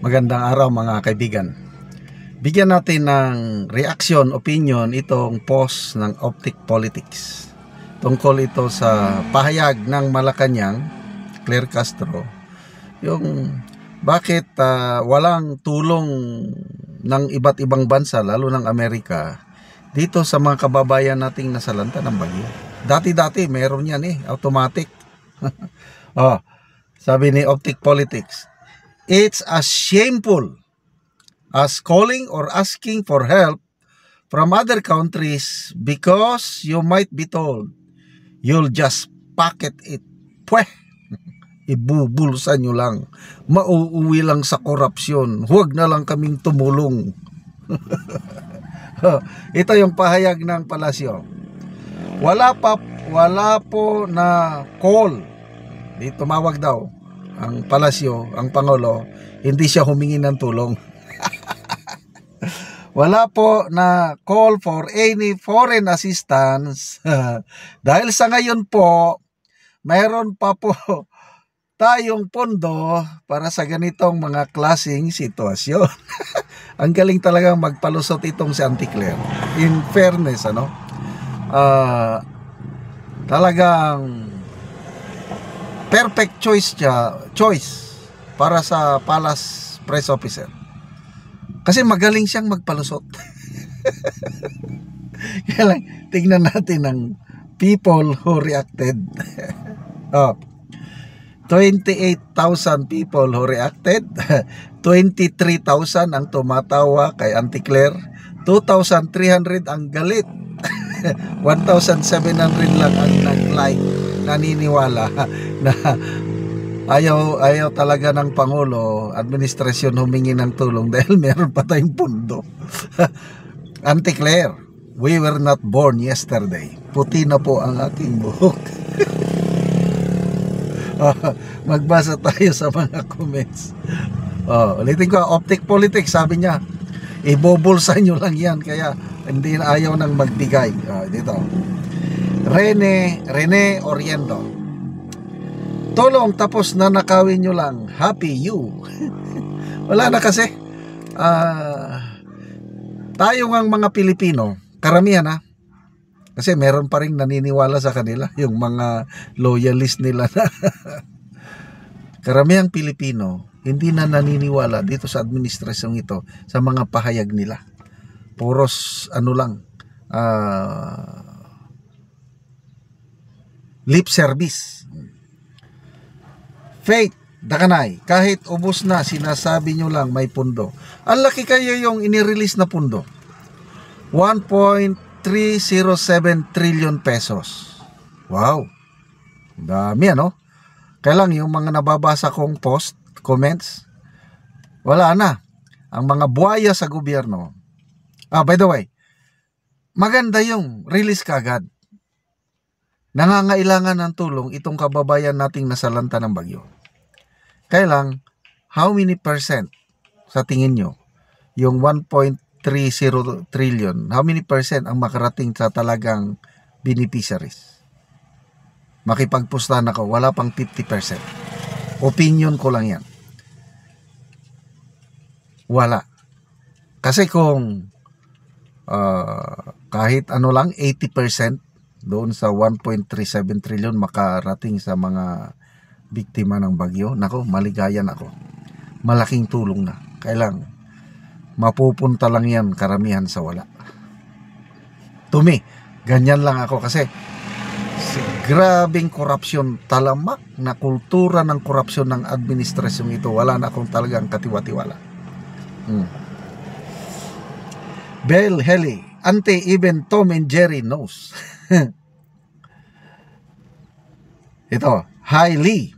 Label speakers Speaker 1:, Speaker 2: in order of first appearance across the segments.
Speaker 1: Magandang araw mga kaibigan. Bigyan natin ng reaction, opinion itong post ng Optic Politics. Tungkol ito sa pahayag ng Malacanang, Claire Castro, yung bakit walang tulong ng iba't ibang bansa, lalo ng Amerika, dito sa mga kababayan nating nasalanta ng bagyo. Dati-dati meron yan automatic. Sabi ni Optic Politics, it's as shameful as calling or asking for help from other countries because you might be told you'll just pocket it. Pweh! Ibubulsa nyo lang. Mauuwi lang sa korupsyon. Huwag na lang kaming tumulong. Ito yung pahayag ng palasyo. Wala po na call. Di tumawag daw ang palasyo, ang Pangulo, hindi siya humingi ng tulong. Wala po na call for any foreign assistance. Dahil sa ngayon po, mayroon pa po tayong pondo para sa ganitong mga klaseng sitwasyon. Ang galing talagang magpalusot itong si Auntie Claire. In fairness, talagang perfect choice para sa Palace Press Officer. Kasi magaling siyang magpalusot. Kaya lang, tignan natin ang people who reacted. 28,000 people who reacted. 23,000 ang tumatawa kay Auntie Claire. 2,300 ang galit. 1,700 lang ang nag-like, naniniwala na ayaw talaga ng Pangulo, administrasyon humingi ng tulong dahil meron pa tayong pundo. Auntie Claire, we were not born yesterday. Puti na po ang aking buhok. Magbasa tayo sa mga comments. Ulitin ko, Optic Politics, sabi niya, ibubulsa nyo lang yan, kaya hindi na ayaw nang magbigay. Dito. Rene Oriendo. Tulong tapos na nakawin nyo lang. Happy you. Wala na kasi. Tayo ngang mga Pilipino, karamihan kasi meron pa rin naniniwala sa kanila, yung mga loyalist nila na karamihang Pilipino hindi na naniniwala dito sa administrasyong ito, sa mga pahayag nila. Puros lip service. Faith Dakanay, kahit ubos na, sinasabi nyo lang may pundo. Ang laki kayo yung inirelease na pundo. 1.307 trillion pesos. Wow. Dami Kaya lang yung mga nababasa kong post, comments, wala na. Ang mga buhaya sa gobyerno. By the way, maganda yung release kagad. Nangangailangan ng tulong itong kababayan nating nasalanta ng bagyo. Kaya lang, how many percent sa tingin nyo, yung 1.30 trillion, how many percent ang makarating sa talagang beneficiaries? Makipagpustahan ako, wala pang 50%. Opinion ko lang yan. Wala. Kasi kung kahit lang 80% doon sa 1.37 trillion makarating sa mga biktima ng bagyo, nako, maligayan ako. Malaking tulong na. Kailang mapupunta lang yan karamihan sa wala. To me, ganyan lang ako kasi grabing korupsyon, talamak na kultura ng korupsyon ng administrasyong ito. Wala na akong talagang katiwa-tiwala. Bell Heli, Auntie, even Tom and Jerry knows. Ito, Hi Lee,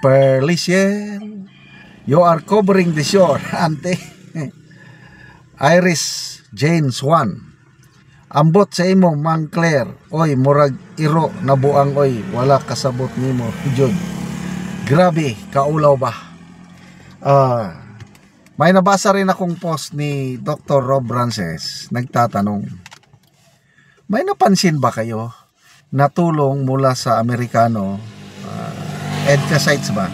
Speaker 1: Perlician, you are covering the shore, Auntie. Iris Jane Swan, ambot sa imo, Mang Claire, oy, murag iro na buang, oy, wala kasabot nimo, Jud. Grabe, kaulaw ba? May nabasa rin akong post ni Dr. Rob Rances, nagtatanong, may napansin ba kayo na tulong mula sa Amerikano, EDCA sites ba?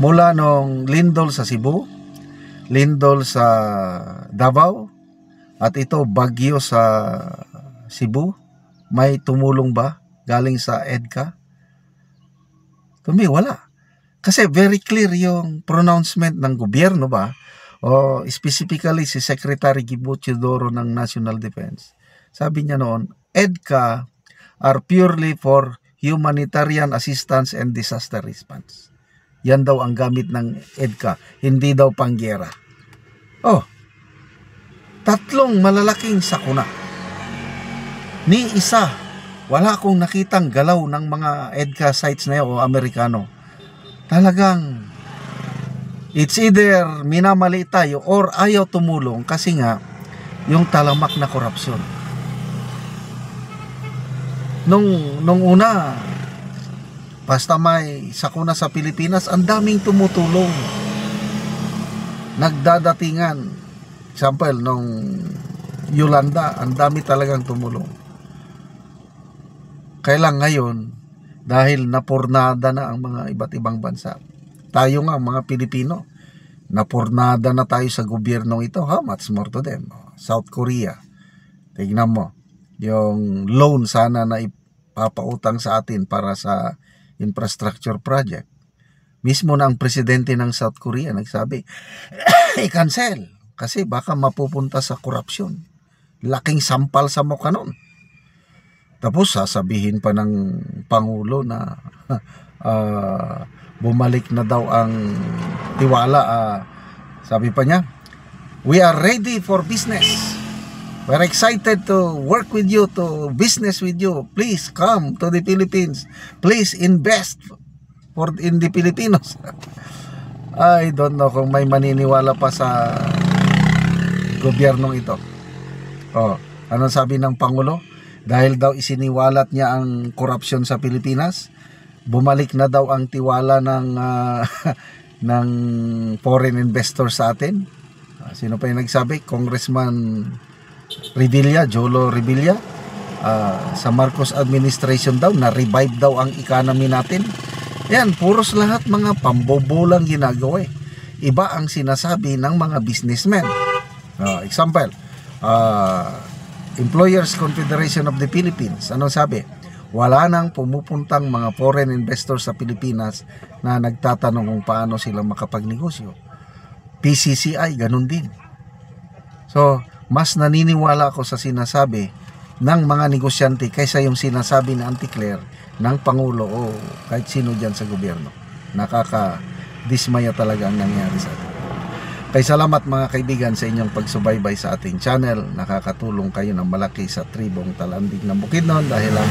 Speaker 1: Mula nung lindol sa Cebu, lindol sa Davao, at ito bagyo sa Cebu. May tumulong ba galing sa EDCA? Kami wala. Kasi very clear yung pronouncement ng gobyerno ba, o specifically si Secretary Gibo Teodoro ng National Defense. Sabi niya noon, EDCA are purely for humanitarian assistance and disaster response. Yan daw ang gamit ng EDCA, hindi daw panggera. Oh, tatlong malalaking sakuna. Ni isa, wala akong nakitang galaw ng mga EDCA sites na yun o Amerikano. Talagang it's either minamali tayo or ayaw tumulong kasi nga yung talamak na korupsyon. Nung una, basta may sakuna sa Pilipinas, ang daming tumutulong. Nagdadatingan. Example, nung Yolanda, ang dami talagang tumulong. Kailang ngayon, dahil napurnada na ang mga iba't ibang bansa, tayo nga mga Pilipino, napurnada na tayo sa gobyernong ito, how much more to them? South Korea, tignan mo, yung loan sana na ipapautang sa atin para sa infrastructure project. Mismo na ang presidente ng South Korea nagsabi, i-cancel kasi baka mapupunta sa korupsyon. Laking sampal sa mukha nun. Tapos sasabihin pa ng Pangulo na bumalik na daw ang tiwala. Sabi pa niya, we are ready for business. We're excited to work with you, to business with you. Please come to the Philippines. Please invest in the Filipinos. I don't know kung may maniniwala pa sa gobyernong ito. Oh, anong sabi ng Pangulo? Dahil daw isiniwalat niya ang korupsyon sa Pilipinas, bumalik na daw ang tiwala ng foreign investors sa atin. Sino pa yung nagsabi? Congressman Revilla, Jolo Revilla. Sa Marcos administration daw, na-revive daw ang economy natin. Yan, puros lahat mga pambobolang ginagawa. Iba ang sinasabi ng mga businessmen. Example, Employers Confederation of the Philippines. Anong sabi? Wala nang pumupuntang mga foreign investors sa Pilipinas na nagtatanong kung paano sila makapagnegosyo. PCCI, ganun din. So, mas naniniwala ako sa sinasabi ng mga negosyante kaysa yung sinasabi ni Auntie Claire ng Pangulo o kahit sino dyan sa gobyerno. Nakaka-dismaya talaga ang nangyari sa atin. Kaya salamat mga kaibigan sa inyong pagsubaybay sa ating channel. Nakakatulong kayo ng malaki sa tribong Talandig ng Bukidnon dahil ang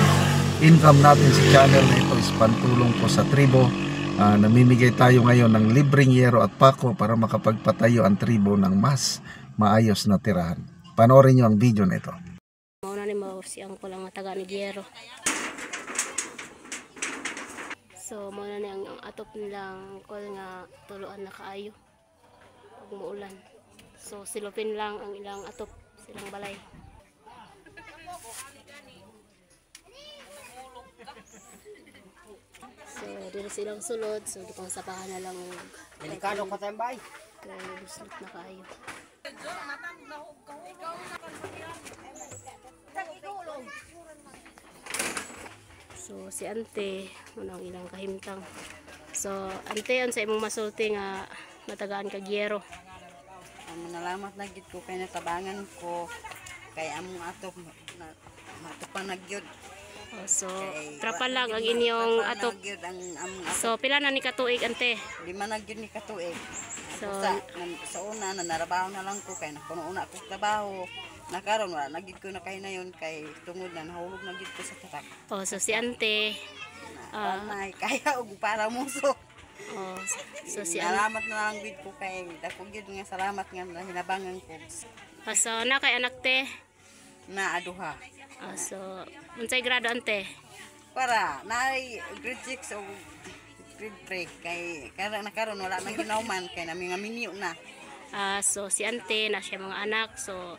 Speaker 1: income natin sa channel na ito is pantulong po sa tribo. Namimigay tayo ngayon ng libreng yero at pako para makapagpatayo ang tribo ng mas maayos na tirahan. Panoorin nyo ang video na ito.
Speaker 2: Mauna ni siyang ko lang taga ni Giero. So mauna ni ang atop nilang kol nga tuluan na kaayo. Umuulan. So silupin lang ang ilang atop, silang balay. So dito silang sulod, so gitong sapahan na lang.
Speaker 3: Delikado pa tayong bay.
Speaker 2: Kaya gusto na kaayo. So si ante unang ilang kahimtang. So ante an sa imong masulti nga matagaan ka Giero.
Speaker 3: Manalamat na gid ko kay natabangan ko kay among atop matupan na gyud.
Speaker 2: So trapal lang ang inyong atop. So pila na ni katuig ante?
Speaker 3: 5 na gyud ni katuig.
Speaker 2: So
Speaker 3: sa una nanarabaho na lang ko kay napuno-una ko trabaho. Nakaron wala na gid ko na kay nayon kay tungod na nahulog na gid ko sa tatak.
Speaker 2: oh so si ante
Speaker 3: may kaya og para muso.
Speaker 2: Oh, so si
Speaker 3: salamat na lang gid ko kay dako gid nga salamat nga hinabangan ko.
Speaker 2: So na kay anak te
Speaker 3: Na aduha.
Speaker 2: so unsay grado ante?
Speaker 3: Para naay grade 6 o grade 3 kay nakaron wala na ginauman kay nami nga minyo na.
Speaker 2: So si ante na siya mga anak, so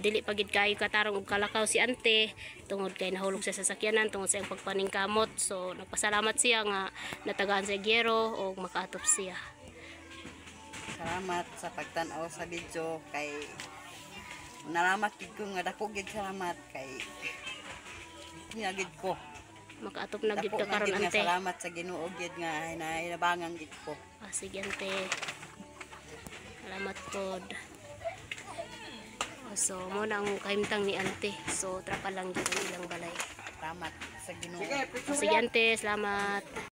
Speaker 2: dili pagid kayo katarong og kalakaw si ante tungod kay nahulog sa sasakyanan tungod sa iyang pagpaningkamot. So nagpasalamat siya nga natagaan sa Giero o makaatop siya.
Speaker 3: salamat sa pagtan-aw sa video kay nalamat gid ko nga dako gid salamat kay gid ko.
Speaker 2: Makaatop na gid
Speaker 3: Dako
Speaker 2: ka
Speaker 3: na
Speaker 2: karon
Speaker 3: gid nga
Speaker 2: ante.
Speaker 3: salamat sa Ginoo gid nga hinabangan gid ko.
Speaker 2: Sige ante. Salamat pod. So mo nang kahimtang ni ante. So trapa lang gyud ang ilang balay.
Speaker 3: Salamat sa Ginoo.
Speaker 2: Sige ante, salamat.